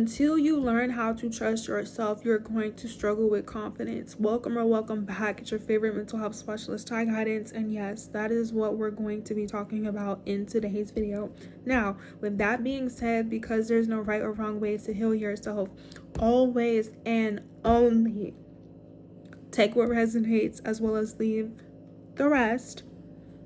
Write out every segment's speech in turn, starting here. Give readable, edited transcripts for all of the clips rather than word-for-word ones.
Until you learn how to trust yourself, you're going to struggle with confidence. Welcome or welcome back. It's your favorite mental health specialist, Ty Guidance. And yes, that is what we're going to be talking about in today's video. Now, with that being said, because there's no right or wrong way to heal yourself, always and only take what resonates as well as leave the rest.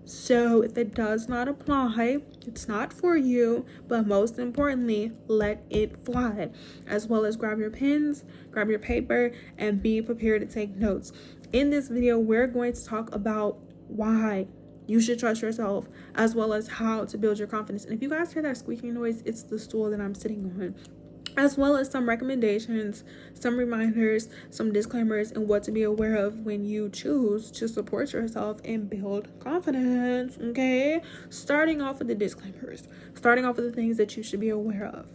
So if it does not apply, it's not for you, but most importantly, let it fly. As well as grab your pens, grab your paper, and be prepared to take notes. In this video, we're going to talk about why you should trust yourself, as well as how to build your confidence. And if you guys hear that squeaking noise, it's the stool that I'm sitting on, as well as some recommendations, some reminders, some disclaimers, and what to be aware of when you choose to support yourself and build confidence, okay? Starting off with the disclaimers, starting off with the things that you should be aware of.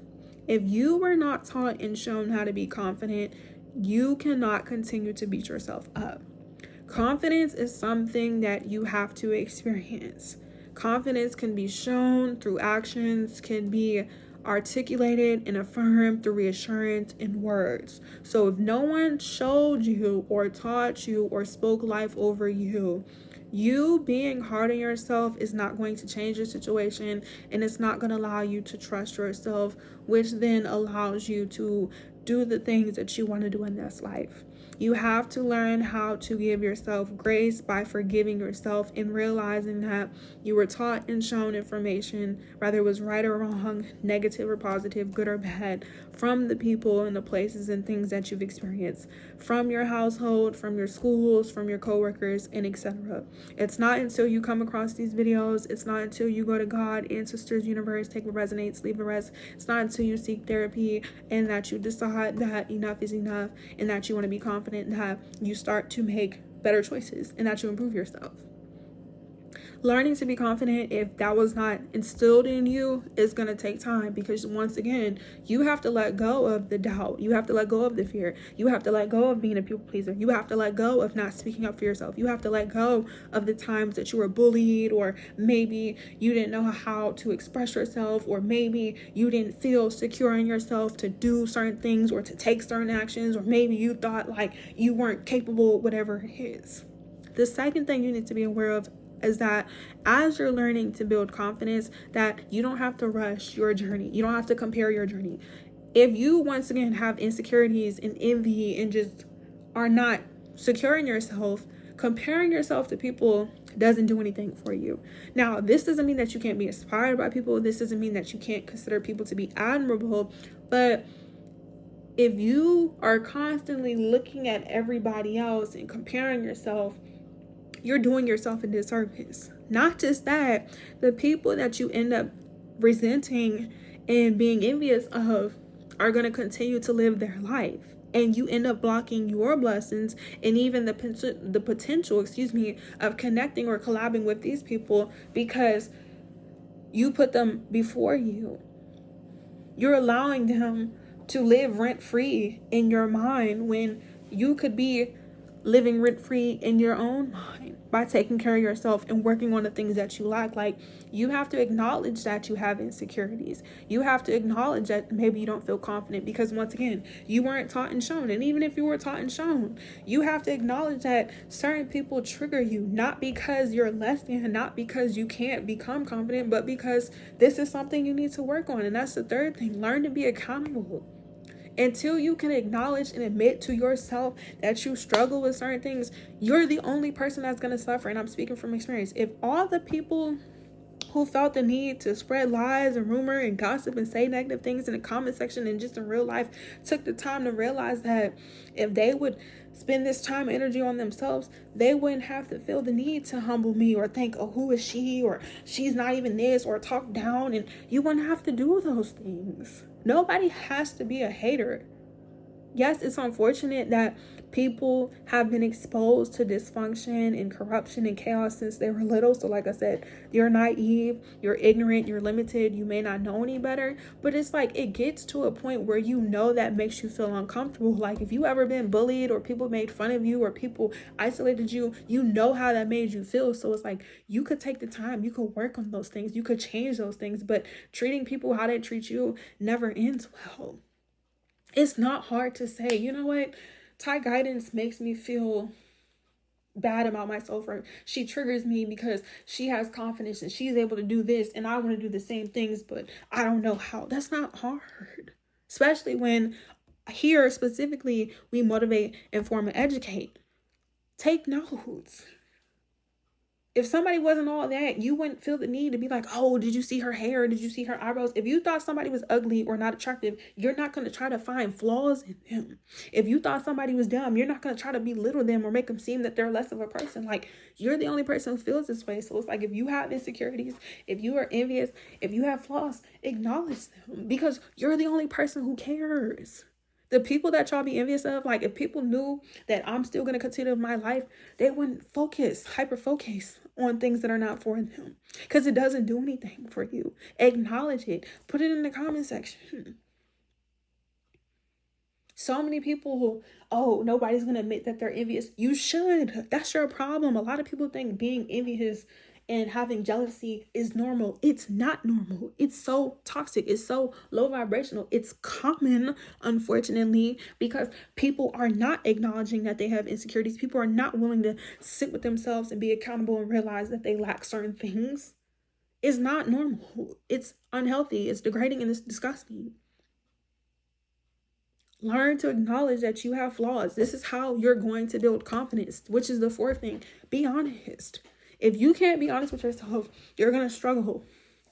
If you were not taught and shown how to be confident, you cannot continue to beat yourself up. Confidence is something that you have to experience. Confidence can be shown through actions, can be articulated and affirmed through reassurance in words. So if no one showed you or taught you or spoke life over you, you being hard on yourself is not going to change your situation, and it's not going to allow you to trust yourself, which then allows you to do the things that you want to do in this life. You have to learn how to give yourself grace by forgiving yourself and realizing that you were taught and shown information, whether it was right or wrong, negative or positive, good or bad, from the people and the places and things that you've experienced, from your household, from your schools, from your coworkers, and etc. It's not until you come across these videos, it's not until you go to God, ancestors, universe, take what resonates, leave the rest. It's not until you seek therapy and that you decide that enough is enough and that you want to be confident, that you start to make better choices and that you improve yourself. Learning to be confident, if that was not instilled in you, is going to take time, because once again, you have to let go of the doubt. You have to let go of the fear. You have to let go of being a people pleaser. You have to let go of not speaking up for yourself. You have to let go of the times that you were bullied, or maybe you didn't know how to express yourself, or maybe you didn't feel secure in yourself to do certain things or to take certain actions, or maybe you thought like you weren't capable, whatever it is. The second thing you need to be aware of is that as you're learning to build confidence, that you don't have to rush your journey. You don't have to compare your journey. If you once again have insecurities and envy and just are not secure in yourself, comparing yourself to people doesn't do anything for you. Now, this doesn't mean that you can't be inspired by people. This doesn't mean that you can't consider people to be admirable. But if you are constantly looking at everybody else and comparing yourself, you're doing yourself a disservice. Not just that, the people that you end up resenting and being envious of are going to continue to live their life, and you end up blocking your blessings and even the potential, of connecting or collabing with these people because you put them before you. You're allowing them to live rent-free in your mind when you could be living rent-free in your own mind by taking care of yourself and working on the things that you lack. Like, you have to acknowledge that you have insecurities. You have to acknowledge that maybe you don't feel confident because, once again, you weren't taught and shown. And even if you were taught and shown, you have to acknowledge that certain people trigger you, not because you're less than, not because you can't become confident, but because this is something you need to work on. And that's the third thing. Learn to be accountable. Until you can acknowledge and admit to yourself that you struggle with certain things, you're the only person that's going to suffer. And I'm speaking from experience. If all the people who felt the need to spread lies and rumor and gossip and say negative things in the comment section and just in real life took the time to realize that if they would spend this time and energy on themselves, they wouldn't have to feel the need to humble me or think, oh, who is she, or she's not even this, or talk down, and you wouldn't have to do those things. Nobody has to be a hater. Yes, it's unfortunate that people have been exposed to dysfunction and corruption and chaos since they were little. So like I said, you're naive, you're ignorant, you're limited, you may not know any better. But it's like it gets to a point where you know that makes you feel uncomfortable. Like if you ever been bullied or people made fun of you or people isolated you, you know how that made you feel. So it's like you could take the time, you could work on those things, you could change those things. But treating people how they treat you never ends well. It's not hard to say, you know what? Ty guidance makes me feel bad about myself, or she triggers me because she has confidence and she's able to do this and I want to do the same things, but I don't know how. That's not hard. Especially when here specifically we motivate, inform, and educate. Take notes. If somebody wasn't all that, you wouldn't feel the need to be like, oh, did you see her hair? Did you see her eyebrows? If you thought somebody was ugly or not attractive, you're not going to try to find flaws in them. If you thought somebody was dumb, you're not going to try to belittle them or make them seem that they're less of a person. Like, you're the only person who feels this way. So it's like, if you have insecurities, if you are envious, if you have flaws, acknowledge them, because you're the only person who cares. The people that y'all be envious of, like, if people knew that I'm still going to continue my life, they wouldn't hyper focus on things that are not for them, because it doesn't do anything for you. Acknowledge it. Put it in the comment section. So many people who, oh, nobody's going to admit that they're envious. You should. That's your problem. A lot of people think being envious and having jealousy is normal. It's not normal. It's so toxic. It's so low vibrational. It's common, unfortunately, because people are not acknowledging that they have insecurities. People are not willing to sit with themselves and be accountable and realize that they lack certain things. It's not normal. It's unhealthy. It's degrading and it's disgusting. Learn to acknowledge that you have flaws. This is how you're going to build confidence, which is the fourth thing. Be honest. If you can't be honest with yourself, you're going to struggle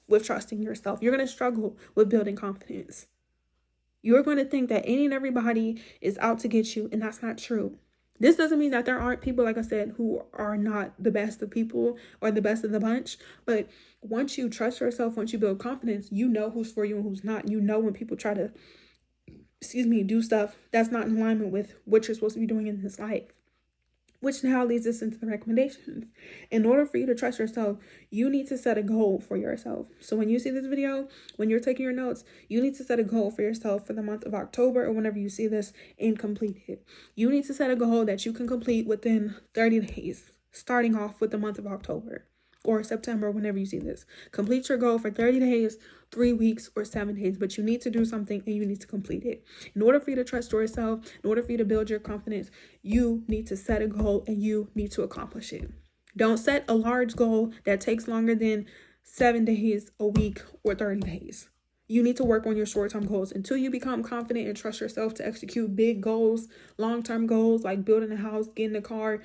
with trusting yourself. You're going to struggle with building confidence. You're going to think that any and everybody is out to get you, and that's not true. This doesn't mean that there aren't people, like I said, who are not the best of people or the best of the bunch. But once you trust yourself, once you build confidence, you know who's for you and who's not. You know when people try to do stuff that's not in alignment with what you're supposed to be doing in this life. Which now leads us into the recommendations. In order for you to trust yourself, you need to set a goal for yourself. So when you see this video, when you're taking your notes, you need to set a goal for yourself for the month of October, or whenever you see this, and complete it. You need to set a goal that you can complete within 30 days, starting off with the month of October or September, whenever you see this. Complete your goal for 30 days, 3 weeks, or 7 days, but you need to do something and you need to complete it. In order for you to trust yourself, in order for you to build your confidence, you need to set a goal and you need to accomplish it. Don't set a large goal that takes longer than 7 days, a week, or 30 days. You need to work on your short-term goals until you become confident and trust yourself to execute big goals, long-term goals like building a house, getting a car,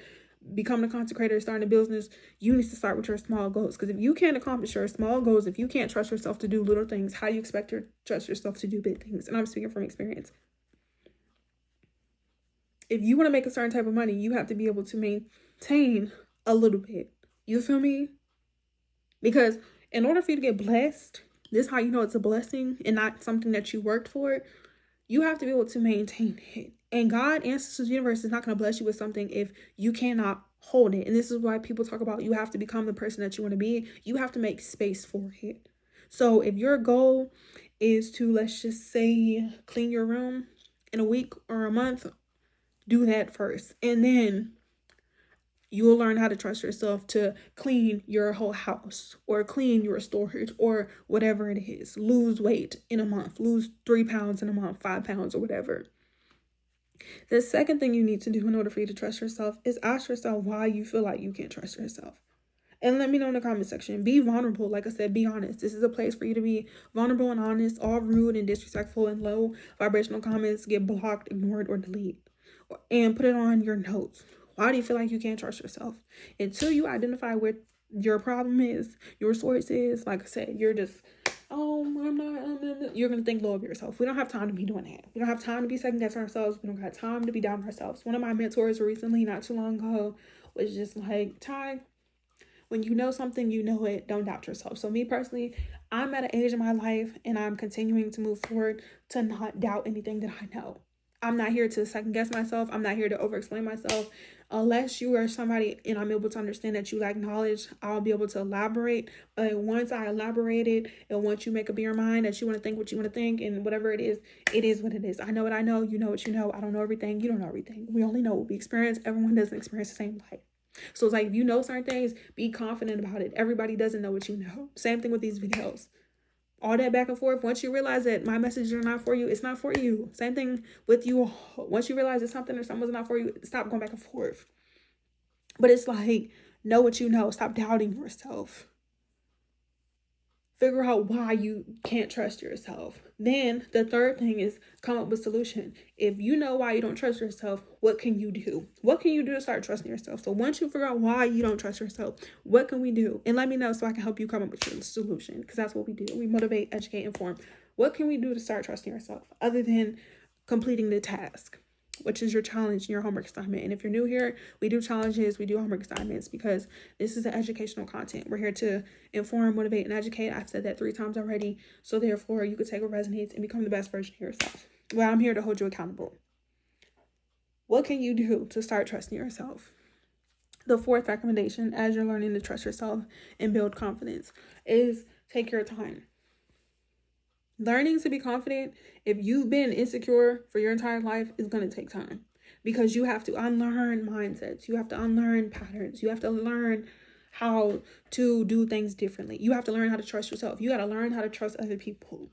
becoming a content creator, starting a business. You need to start with your small goals, because if you can't accomplish your small goals, if you can't trust yourself to do little things, how do you expect to trust yourself to do big things? And I'm speaking from experience. If you want to make a certain type of money, you have to be able to maintain a little bit. You feel me? Because in order for you to get blessed, this is how you know it's a blessing and not something that you worked for. You have to be able to maintain it. And God, ancestors, universe is not going to bless you with something if you cannot hold it. And this is why people talk about you have to become the person that you want to be. You have to make space for it. So if your goal is to, let's just say, clean your room in a week or a month, do that first. And then you will learn how to trust yourself to clean your whole house or clean your storage or whatever it is. Lose weight in a month. Lose 3 pounds in a month, 5 pounds or whatever. The second thing you need to do in order for you to trust yourself is ask yourself why you feel like you can't trust yourself. And let me know in the comment section. Be vulnerable. Like I said, be honest. This is a place for you to be vulnerable and honest. All rude and disrespectful and low vibrational comments get blocked, ignored, or deleted. And put it on your notes. Why do you feel like you can't trust yourself? Until you identify where your problem is, your source is, like I said, you're just, oh, I'm not, you're going to think low of yourself. We don't have time to be doing that. We don't have time to be second guessing ourselves. We don't have time to be down on ourselves. One of my mentors recently, not too long ago, was just like, Ty, when you know something, you know it. Don't doubt yourself. So me personally, I'm at an age in my life and I'm continuing to move forward to not doubt anything that I know. I'm not here to second guess myself. I'm not here to over explain myself. Unless you are somebody and I'm able to understand that you lack knowledge, I'll be able to elaborate. But once I elaborated and once you make up your mind that you want to think what you want to think and whatever it is what it is. I know what I know. You know what you know. I don't know everything. You don't know everything. We only know what we experience. Everyone doesn't experience the same life. So it's like, if you know certain things, be confident about it. Everybody doesn't know what you know. Same thing with these videos. all that back and forth. Once you realize that my messages are not for you, it's not for you. Same thing with you. Once you realize that something or someone's not for you, stop going back and forth. But it's like, know what you know. Stop doubting yourself. Figure out why you can't trust yourself. Then the third thing is come up with a solution. If you know why you don't trust yourself, what can you do? What can you do to start trusting yourself? So once you figure out why you don't trust yourself, what can we do? And let me know so I can help you come up with your solution, because that's what we do. We motivate, educate, inform. What can we do to start trusting yourself other than completing the task, which is your challenge and your homework assignment? And if you're new here, we do challenges, we do homework assignments, because this is an educational content. We're here to inform, motivate, and educate. I've said that 3 times already. So therefore, you could take what resonates and become the best version of yourself. Well, I'm here to hold you accountable. What can you do to start trusting yourself? The fourth recommendation, as you're learning to trust yourself and build confidence, is take your time. Learning to be confident, if you've been insecure for your entire life, is going to take time, because you have to unlearn mindsets. You have to unlearn patterns. You have to learn how to do things differently. You have to learn how to trust yourself. You got to learn how to trust other people.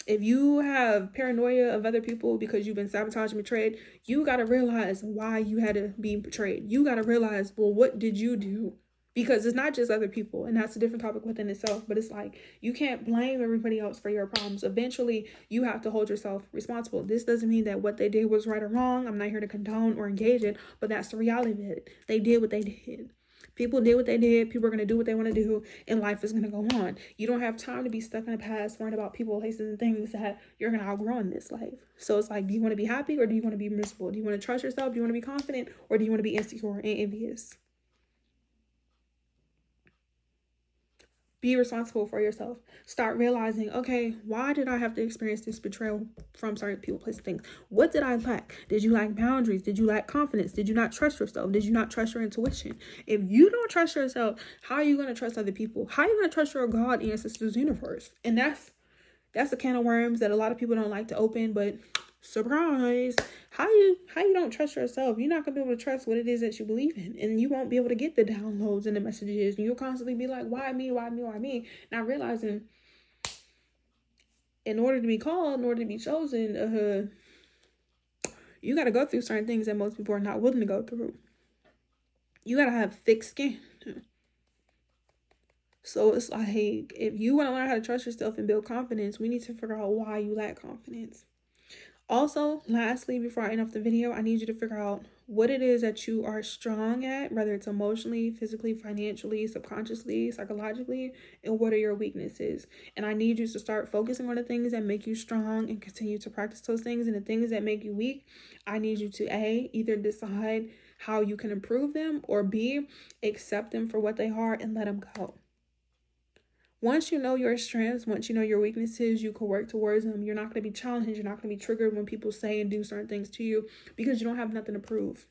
If you have paranoia of other people because you've been sabotaged and betrayed, you got to realize why you had to be betrayed. You got to realize, well, what did you do? Because it's not just other people, and that's a different topic within itself. But it's like, you can't blame everybody else for your problems. Eventually, you have to hold yourself responsible. This doesn't mean that what they did was right or wrong. I'm not here to condone or engage it, but that's the reality of it. They did what they did. People did what they did. People are going to do what they want to do, and life is going to go on. You don't have time to be stuck in the past, worrying about people, places, and things that you're going to outgrow in this life. So it's like, do you want to be happy, or do you want to be miserable? Do you want to trust yourself? Do you want to be confident, or do you want to be insecure and envious? Be responsible for yourself. Start realizing, okay, why did I have to experience this betrayal from certain people, places, things? What did I lack? Did you lack boundaries? Did you lack confidence? Did you not trust yourself? Did you not trust your intuition? If you don't trust yourself, how are you going to trust other people? How are you going to trust your God, ancestors, universe? And that's a can of worms that a lot of people don't like to open, but surprise, how you don't trust yourself, you're not gonna be able to trust what it is that you believe in, and you won't be able to get the downloads and the messages, and you'll constantly be like, why me, not realizing, in order to be called, in order to be chosen, you got to go through certain things that most people are not willing to go through. You got to have thick skin. So it's like, if you want to learn how to trust yourself and build confidence, we need to figure out why you lack confidence. Also, lastly, before I end off the video, I need you to figure out what it is that you are strong at, whether it's emotionally, physically, financially, subconsciously, psychologically, and what are your weaknesses. And I need you to start focusing on the things that make you strong and continue to practice those things. And the things that make you weak, I need you to A, either decide how you can improve them, or B, accept them for what they are and let them go. Once you know your strengths, once you know your weaknesses, you can work towards them. You're not going to be challenged. You're not going to be triggered when people say and do certain things to you, because you don't have nothing to prove.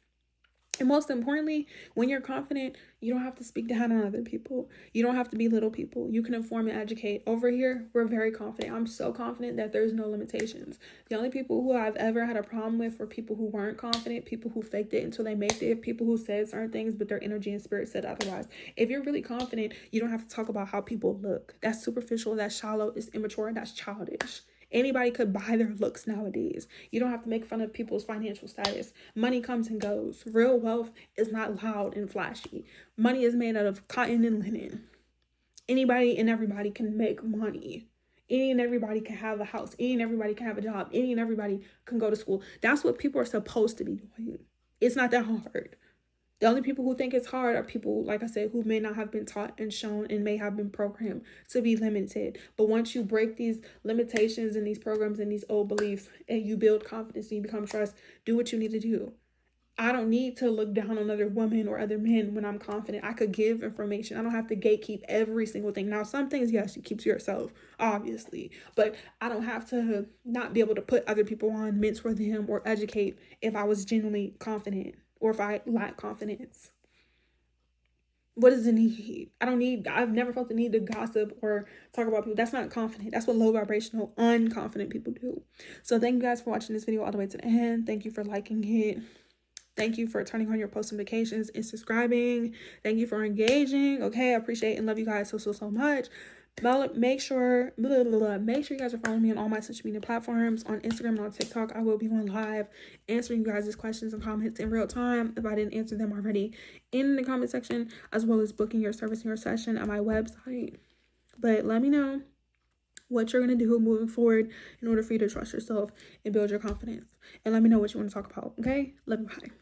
And most importantly, when you're confident, you don't have to speak down on other people. You don't have to belittle people. You can inform and educate. Over here, we're very confident. I'm so confident that there's no limitations. The only people who I've ever had a problem with were people who weren't confident, people who faked it until they made it, people who said certain things, but their energy and spirit said otherwise. If you're really confident, you don't have to talk about how people look. That's superficial, that's shallow, it's immature, and that's childish. Anybody could buy their looks nowadays. You don't have to make fun of people's financial status. Money comes and goes. Real wealth is not loud and flashy. Money is made out of cotton and linen. Anybody and everybody can make money. Any and everybody can have a house. Any and everybody can have a job. Any and everybody can go to school. That's what people are supposed to be doing. It's not that hard. The only people who think it's hard are people, like I said, who may not have been taught and shown and may have been programmed to be limited. But once you break these limitations and these programs and these old beliefs, and you build confidence and you become trust, do what you need to do. I don't need to look down on other women or other men when I'm confident. I could give information. I don't have to gatekeep every single thing. Now, some things, yes, you keep to yourself, obviously. But I don't have to not be able to put other people on, mentor them, or educate if I was genuinely confident. Or if I lack confidence. What is the need? I've never felt the need to gossip or talk about people. That's not confident. That's what low vibrational, unconfident people do. So thank you guys for watching this video all the way to the end. Thank you for liking it. Thank you for turning on your post notifications and subscribing. Thank you for engaging. Okay, I appreciate and love you guys so much. Make sure you guys are following me on all my social media platforms. On Instagram and on TikTok, I will be going live answering you guys' questions and comments in real time if I didn't answer them already in the comment section, as well as booking your service and your session at my website. But let me know what you're going to do moving forward in order for you to trust yourself and build your confidence. And let me know what you want to talk about, okay? Love you, bye.